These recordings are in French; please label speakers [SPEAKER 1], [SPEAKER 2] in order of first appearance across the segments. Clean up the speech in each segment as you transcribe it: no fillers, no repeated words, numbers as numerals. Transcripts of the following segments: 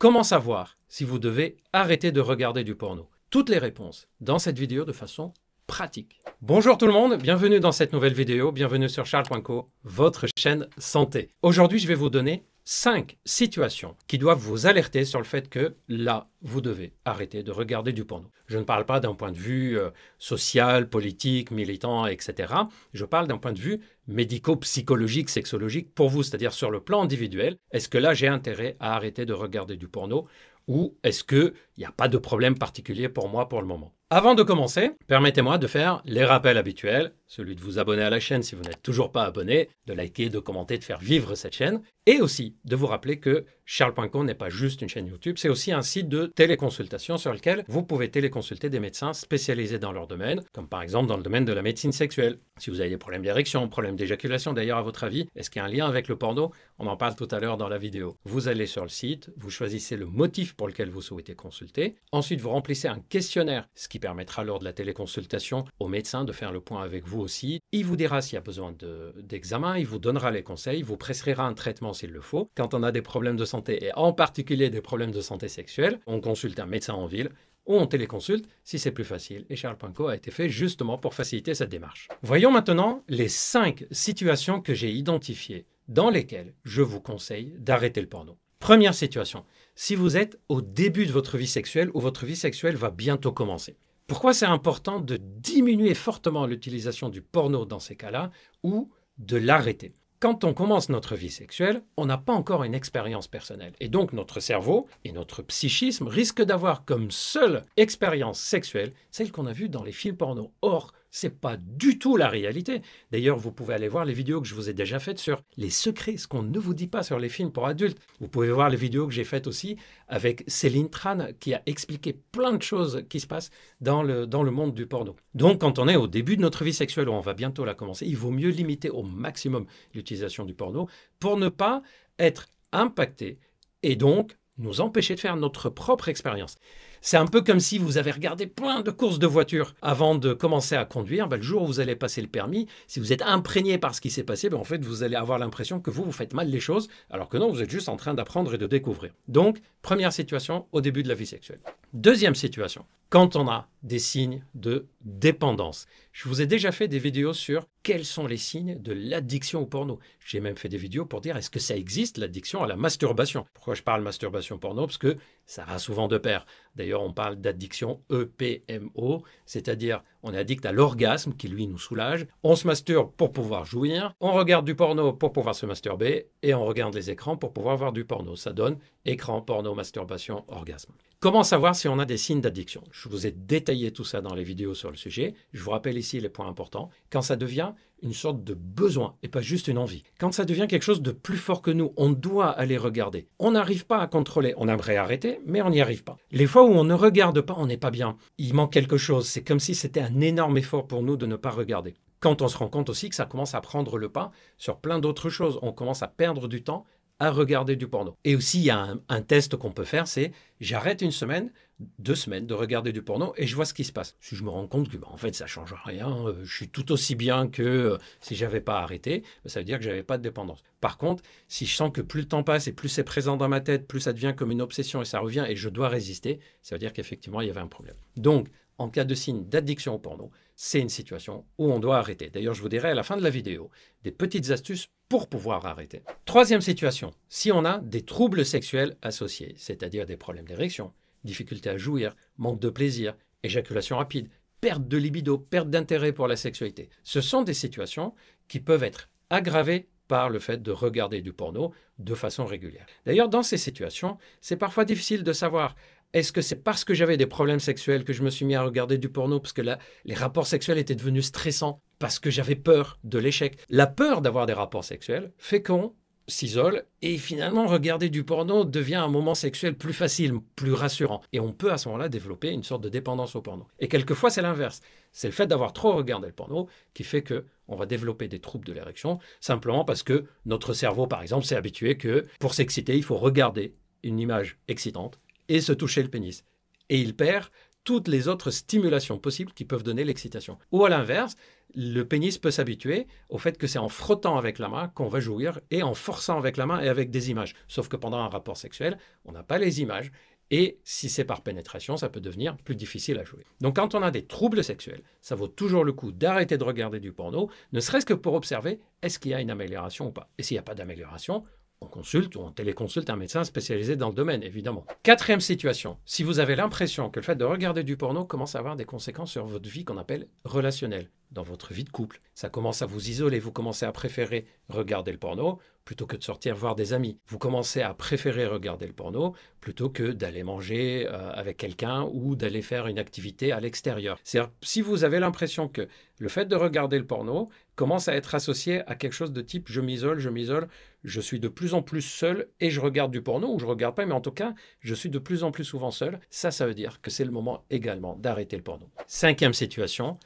[SPEAKER 1] Comment savoir si vous devez arrêter de regarder du porno? Toutes les réponses dans cette vidéo de façon pratique. Bonjour tout le monde, bienvenue dans cette nouvelle vidéo, bienvenue sur Charles.co, votre chaîne santé. Aujourd'hui, je vais vous donner 5 situations qui doivent vous alerter sur le fait que là, vous devez arrêter de regarder du porno. Je ne parle pas d'un point de vue social, politique, militant, etc. Je parle d'un point de vue médico-psychologique, sexologique pour vous, c'est-à-dire sur le plan individuel. Est-ce que là, j'ai intérêt à arrêter de regarder du porno ou est-ce qu'il n'y a pas de problème particulier pour moi pour le moment? Avant de commencer, permettez-moi de faire les rappels habituels, celui de vous abonner à la chaîne si vous n'êtes toujours pas abonné, de liker, de commenter, de faire vivre cette chaîne, et aussi de vous rappeler que Charles.co n'est pas juste une chaîne YouTube, c'est aussi un site de téléconsultation sur lequel vous pouvez téléconsulter des médecins spécialisés dans leur domaine, comme par exemple dans le domaine de la médecine sexuelle. Si vous avez des problèmes d'érection, problèmes d'éjaculation, d'ailleurs à votre avis, est-ce qu'il y a un lien avec le porno? On en parle tout à l'heure dans la vidéo. Vous allez sur le site, vous choisissez le motif pour lequel vous souhaitez consulter, ensuite vous remplissez un questionnaire, ce qui permettra lors de la téléconsultation au médecin de faire le point avec vous aussi. Il vous dira s'il y a besoin d'examen, il vous donnera les conseils, il vous prescrira un traitement s'il le faut. Quand on a des problèmes de santé et en particulier des problèmes de santé sexuelle, on consulte un médecin en ville ou on téléconsulte si c'est plus facile. Et Charles.co a été fait justement pour faciliter cette démarche. Voyons maintenant les 5 situations que j'ai identifiées dans lesquelles je vous conseille d'arrêter le porno. Première situation, si vous êtes au début de votre vie sexuelle ou votre vie sexuelle va bientôt commencer. Pourquoi c'est important de diminuer fortement l'utilisation du porno dans ces cas-là ou de l'arrêter? Quand on commence notre vie sexuelle, on n'a pas encore une expérience personnelle. Et donc notre cerveau et notre psychisme risquent d'avoir comme seule expérience sexuelle celle qu'on a vue dans les films porno. Or, ce n'est pas du tout la réalité. D'ailleurs, vous pouvez aller voir les vidéos que je vous ai déjà faites sur les secrets, ce qu'on ne vous dit pas sur les films pour adultes. Vous pouvez voir les vidéos que j'ai faites aussi avec Céline Tran qui a expliqué plein de choses qui se passent dans le monde du porno. Donc, quand on est au début de notre vie sexuelle, où on va bientôt la commencer, il vaut mieux limiter au maximum l'utilisation du porno pour ne pas être impacté et donc nous empêcher de faire notre propre expérience. C'est un peu comme si vous avez regardé plein de courses de voitures avant de commencer à conduire. Le jour où vous allez passer le permis, si vous êtes imprégné par ce qui s'est passé, en fait, vous allez avoir l'impression que vous faites mal les choses, alors que non, vous êtes juste en train d'apprendre et de découvrir. Donc, première situation au début de la vie sexuelle. Deuxième situation, quand on a des signes de dépendance. Je vous ai déjà fait des vidéos sur quels sont les signes de l'addiction au porno. J'ai même fait des vidéos pour dire est-ce que ça existe l'addiction à la masturbation. Pourquoi je parle masturbation porno? Parce que ça va souvent de pair. D'ailleurs, on parle d'addiction EPMO, c'est-à-dire on est addict à l'orgasme qui lui nous soulage. On se masturbe pour pouvoir jouir, on regarde du porno pour pouvoir se masturber et on regarde les écrans pour pouvoir voir du porno. Ça donne écran, porno, masturbation, orgasme. Comment savoir si on a des signes d'addiction? Je vous ai détaillé tout ça dans les vidéos sur le sujet. Je vous rappelle ici les points importants. Quand ça devient une sorte de besoin et pas juste une envie. Quand ça devient quelque chose de plus fort que nous, on doit aller regarder. On n'arrive pas à contrôler. On aimerait arrêter, mais on n'y arrive pas. Les fois où on ne regarde pas, on n'est pas bien. Il manque quelque chose. C'est comme si c'était un énorme effort pour nous de ne pas regarder. Quand on se rend compte aussi que ça commence à prendre le pas sur plein d'autres choses. On commence à perdre du temps à regarder du porno. Et aussi, il y a un test qu'on peut faire, c'est j'arrête une semaine, 2 semaines de regarder du porno et je vois ce qui se passe. Si je me rends compte que en fait ça change rien, je suis tout aussi bien que si j'avais pas arrêté, ça veut dire que j'avais pas de dépendance. Par contre, si je sens que plus le temps passe et plus c'est présent dans ma tête, plus ça devient comme une obsession et ça revient et je dois résister, ça veut dire qu'effectivement il y avait un problème. Donc, en cas de signe d'addiction au porno, c'est une situation où on doit arrêter. D'ailleurs, je vous dirai à la fin de la vidéo des petites astuces pour pouvoir arrêter. Troisième situation, si on a des troubles sexuels associés, c'est-à-dire des problèmes d'érection, difficulté à jouir, manque de plaisir, éjaculation rapide, perte de libido, perte d'intérêt pour la sexualité. Ce sont des situations qui peuvent être aggravées par le fait de regarder du porno de façon régulière. D'ailleurs, dans ces situations, c'est parfois difficile de savoir est-ce que c'est parce que j'avais des problèmes sexuels que je me suis mis à regarder du porno parce que là, les rapports sexuels étaient devenus stressants, parce que j'avais peur de l'échec. La peur d'avoir des rapports sexuels fait qu'on s'isole et finalement regarder du porno devient un moment sexuel plus facile, plus rassurant. Et on peut à ce moment-là développer une sorte de dépendance au porno. Et quelquefois c'est l'inverse. C'est le fait d'avoir trop regardé le porno qui fait qu'on va développer des troubles de l'érection simplement parce que notre cerveau par exemple s'est habitué que pour s'exciter il faut regarder une image excitante et se toucher le pénis. Et il perd toutes les autres stimulations possibles qui peuvent donner l'excitation. Ou à l'inverse, le pénis peut s'habituer au fait que c'est en frottant avec la main qu'on va jouir et en forçant avec la main et avec des images. Sauf que pendant un rapport sexuel, on n'a pas les images. Et si c'est par pénétration, ça peut devenir plus difficile à jouer. Donc quand on a des troubles sexuels, ça vaut toujours le coup d'arrêter de regarder du porno, ne serait-ce que pour observer est-ce qu'il y a une amélioration ou pas. Et s'il n'y a pas d'amélioration, on consulte ou on téléconsulte un médecin spécialisé dans le domaine, évidemment. Quatrième situation, si vous avez l'impression que le fait de regarder du porno commence à avoir des conséquences sur votre vie qu'on appelle relationnelle, dans votre vie de couple. Ça commence à vous isoler, vous commencez à préférer regarder le porno plutôt que de sortir voir des amis. Vous commencez à préférer regarder le porno plutôt que d'aller manger avec quelqu'un ou d'aller faire une activité à l'extérieur. C'est-à-dire, si vous avez l'impression que le fait de regarder le porno commence à être associé à quelque chose de type je m'isole, je suis de plus en plus seul et je regarde du porno, ou je regarde pas, mais en tout cas, je suis de plus en plus souvent seul, ça veut dire que c'est le moment également d'arrêter le porno. Cinquième situation,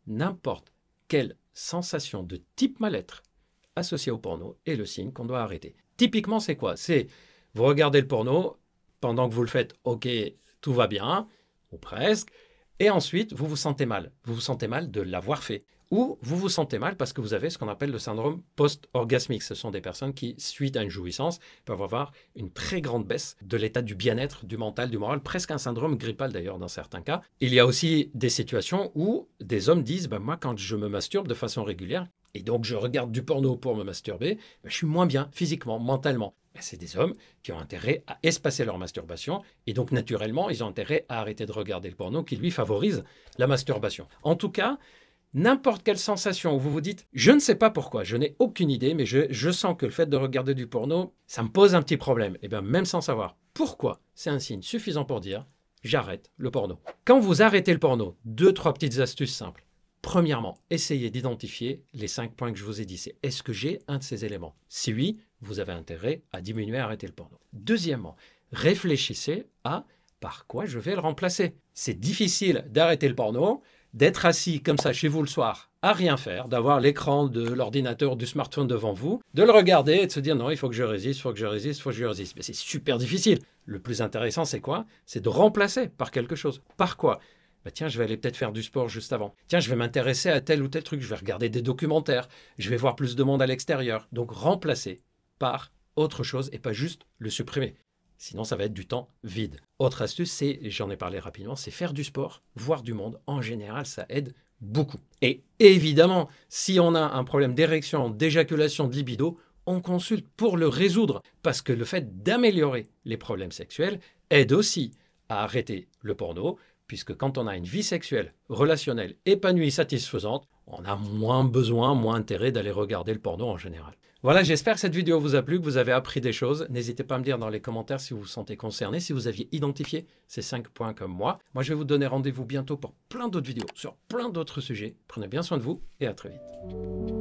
[SPEAKER 1] n'importe quelle sensation de type mal-être associée au porno est le signe qu'on doit arrêter. Typiquement, c'est quoi? C'est vous regardez le porno, pendant que vous le faites, ok, tout va bien, ou presque, et ensuite, vous vous sentez mal. Vous vous sentez mal de l'avoir fait. Ou vous vous sentez mal parce que vous avez ce qu'on appelle le syndrome post-orgasmique. Ce sont des personnes qui, suite à une jouissance, peuvent avoir une très grande baisse de l'état du bien-être, du mental, du moral, presque un syndrome grippal d'ailleurs dans certains cas. Il y a aussi des situations où des hommes disent moi, quand je me masturbe de façon régulière, et donc je regarde du porno pour me masturber, je suis moins bien physiquement, mentalement. C'est des hommes qui ont intérêt à espacer leur masturbation et donc naturellement, ils ont intérêt à arrêter de regarder le porno qui lui favorise la masturbation. En tout cas, n'importe quelle sensation où vous vous dites « je ne sais pas pourquoi, je n'ai aucune idée, mais je sens que le fait de regarder du porno, ça me pose un petit problème ». Et bien même sans savoir pourquoi, c'est un signe suffisant pour dire « j'arrête le porno ». Quand vous arrêtez le porno, 2-3 petites astuces simples. Premièrement, essayez d'identifier les 5 points que je vous ai dit. C'est est-ce que j'ai un de ces éléments? Si oui, vous avez intérêt à diminuer, à arrêter le porno. Deuxièmement, réfléchissez à par quoi je vais le remplacer. C'est difficile d'arrêter le porno, d'être assis comme ça chez vous le soir à rien faire, d'avoir l'écran de l'ordinateur, du smartphone devant vous, de le regarder et de se dire non, il faut que je résiste, il faut que je résiste, il faut que je résiste. Mais c'est super difficile. Le plus intéressant, c'est quoi? C'est de remplacer par quelque chose. Par quoi? Tiens, je vais aller peut-être faire du sport juste avant. Tiens, je vais m'intéresser à tel ou tel truc. Je vais regarder des documentaires. Je vais voir plus de monde à l'extérieur. Donc, remplacer par autre chose et pas juste le supprimer. Sinon, ça va être du temps vide. Autre astuce, c'est, j'en ai parlé rapidement, c'est faire du sport, voir du monde. En général, ça aide beaucoup. Et évidemment, si on a un problème d'érection, d'éjaculation, de libido, on consulte pour le résoudre. Parce que le fait d'améliorer les problèmes sexuels aide aussi à arrêter le porno, puisque quand on a une vie sexuelle, relationnelle, épanouie, satisfaisante, on a moins besoin, moins intérêt d'aller regarder le porno en général. Voilà, j'espère que cette vidéo vous a plu, que vous avez appris des choses. N'hésitez pas à me dire dans les commentaires si vous vous sentez concerné, si vous aviez identifié ces 5 points comme moi. Moi, je vais vous donner rendez-vous bientôt pour plein d'autres vidéos sur plein d'autres sujets. Prenez bien soin de vous et à très vite.